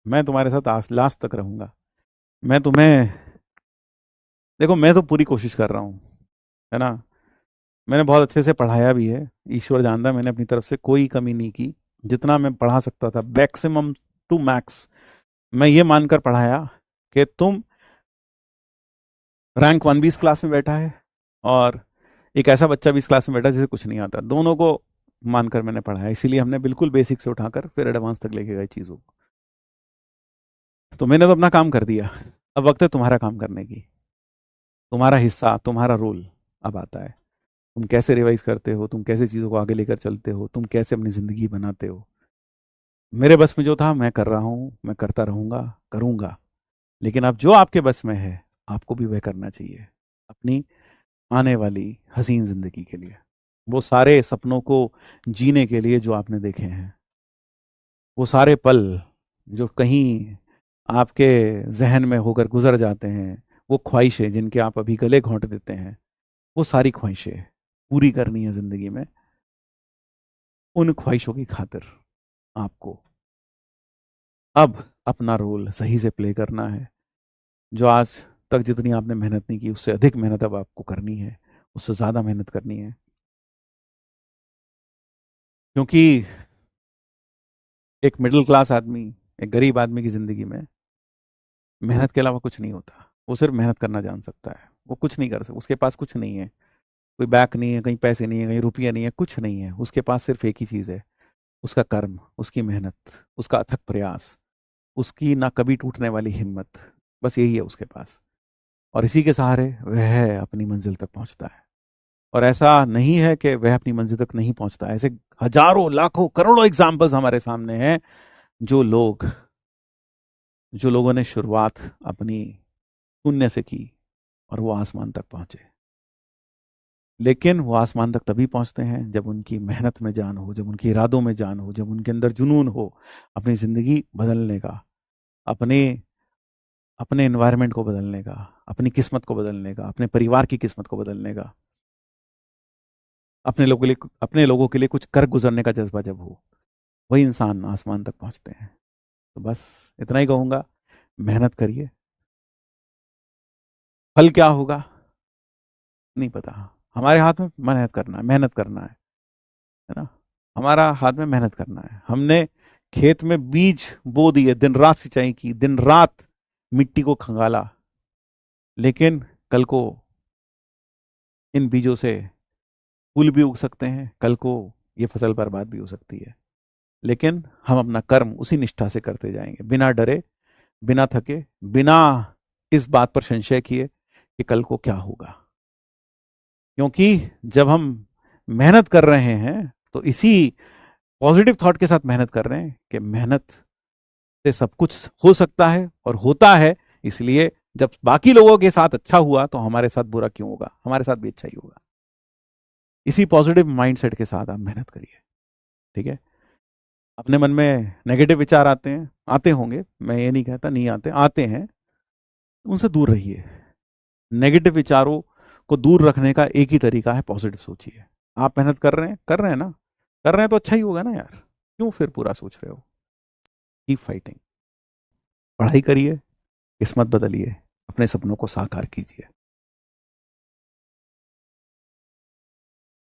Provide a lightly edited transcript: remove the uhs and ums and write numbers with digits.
मैं तुम्हारे साथ लास्ट तक रहूंगा। मैं तुम्हें, देखो मैं तो पूरी कोशिश कर रहा हूँ, है ना। मैंने बहुत अच्छे से पढ़ाया भी है, ईश्वर जानता है मैंने अपनी तरफ से कोई कमी नहीं की। जितना मैं पढ़ा सकता था मैक्सिमम टू मैक्स, मैं ये मानकर पढ़ाया कि तुम रैंक वन भी इस क्लास में बैठा है, और एक ऐसा बच्चा भी इस क्लास में बैठा है जिसे कुछ नहीं आता, दोनों को मानकर मैंने पढ़ाया। इसीलिए हमने बिल्कुल बेसिक से उठाकर फिर एडवांस तक लेके गए चीज़ों को। तो मैंने तो अपना काम कर दिया, अब वक्त है तुम्हारा काम करने की। तुम्हारा हिस्सा, तुम्हारा रोल अब आता है। तुम कैसे रिवाइज करते हो, तुम कैसे चीज़ों को आगे लेकर चलते हो, तुम कैसे अपनी ज़िंदगी बनाते हो। मेरे बस में जो था मैं कर रहा हूँ, मैं करता रहूँगा, करूँगा। लेकिन अब जो आपके बस में है, आपको भी वह करना चाहिए अपनी आने वाली हसीन ज़िंदगी के लिए, वो सारे सपनों को जीने के लिए जो आपने देखे हैं, वो सारे पल जो कहीं आपके जहन में होकर गुजर जाते हैं, वो ख्वाहिशें जिनके आप अभी गले घोंट देते हैं, वो सारी ख्वाहिशें पूरी करनी है ज़िंदगी में। उन ख्वाहिशों की खातिर आपको अब अपना रोल सही से प्ले करना है। जो आज तक जितनी आपने मेहनत नहीं की, उससे अधिक मेहनत अब आपको करनी है, उससे ज़्यादा मेहनत करनी है। क्योंकि एक मिडिल क्लास आदमी, एक गरीब आदमी की ज़िंदगी में मेहनत के अलावा कुछ नहीं होता। वो सिर्फ मेहनत करना जान सकता है, वो कुछ नहीं कर सकता, उसके पास कुछ नहीं है। कोई बैक नहीं है, कहीं पैसे नहीं है, कहीं रुपया नहीं है, कुछ नहीं है। उसके पास सिर्फ एक ही चीज़ है, उसका कर्म, उसकी मेहनत, उसका अथक प्रयास, उसकी ना कभी टूटने वाली हिम्मत। बस यही है उसके पास, और इसी के सहारे वह अपनी मंजिल तक पहुंचता है। और ऐसा नहीं है कि वह अपनी मंजिल तक नहीं पहुंचता, ऐसे हजारों लाखों करोड़ों एग्जाम्पल्स हमारे सामने हैं। जो लोग, जो लोगों ने शुरुआत अपनी शून्य से की और वो आसमान तक पहुंचे। लेकिन वो आसमान तक तभी पहुंचते हैं जब उनकी मेहनत में जान हो, जब उनके इरादों में जान हो, जब उनके अंदर जुनून हो अपनी ज़िंदगी बदलने का, अपने अपने एनवायरनमेंट को बदलने का, अपनी किस्मत को बदलने का, अपने परिवार की किस्मत को बदलने का, अपने लोगों के लिए कुछ कर गुजरने का जज्बा जब हो, वही इंसान आसमान तक पहुंचते हैं। तो बस इतना ही कहूँगा, मेहनत करिए। फल क्या होगा नहीं पता, हमारे हाथ में मेहनत करना है, मेहनत करना है ना। हमारा हाथ में मेहनत करना है। हमने खेत में बीज बो दिए, दिन रात सिंचाई की, दिन रात मिट्टी को खंगाला, लेकिन कल को इन बीजों से फूल भी उग सकते हैं, कल को ये फसल बर्बाद भी हो सकती है। लेकिन हम अपना कर्म उसी निष्ठा से करते जाएंगे, बिना डरे, बिना थके, बिना इस बात पर संशय किए कि कल को क्या होगा। क्योंकि जब हम मेहनत कर रहे हैं तो इसी पॉजिटिव थॉट के साथ मेहनत कर रहे हैं कि मेहनत से सब कुछ हो सकता है और होता है। इसलिए जब बाकी लोगों के साथ अच्छा हुआ तो हमारे साथ बुरा क्यों होगा, हमारे साथ भी अच्छा ही होगा। इसी पॉजिटिव माइंडसेट के साथ आप मेहनत करिए, ठीक है। अपने मन में नेगेटिव विचार आते हैं, आते होंगे, मैं ये नहीं कहता नहीं आते, आते हैं, उनसे दूर रहिए। नेगेटिव विचारों को दूर रखने का एक ही तरीका है, पॉजिटिव सोचिए। आप मेहनत कर रहे हैं, कर रहे हैं ना, कर रहे हैं तो अच्छा ही होगा ना यार, क्यों फिर पूरा सोच रहे हो। कीप फाइटिंग, पढ़ाई करिए, किस्मत बदलिए, अपने सपनों को साकार कीजिए।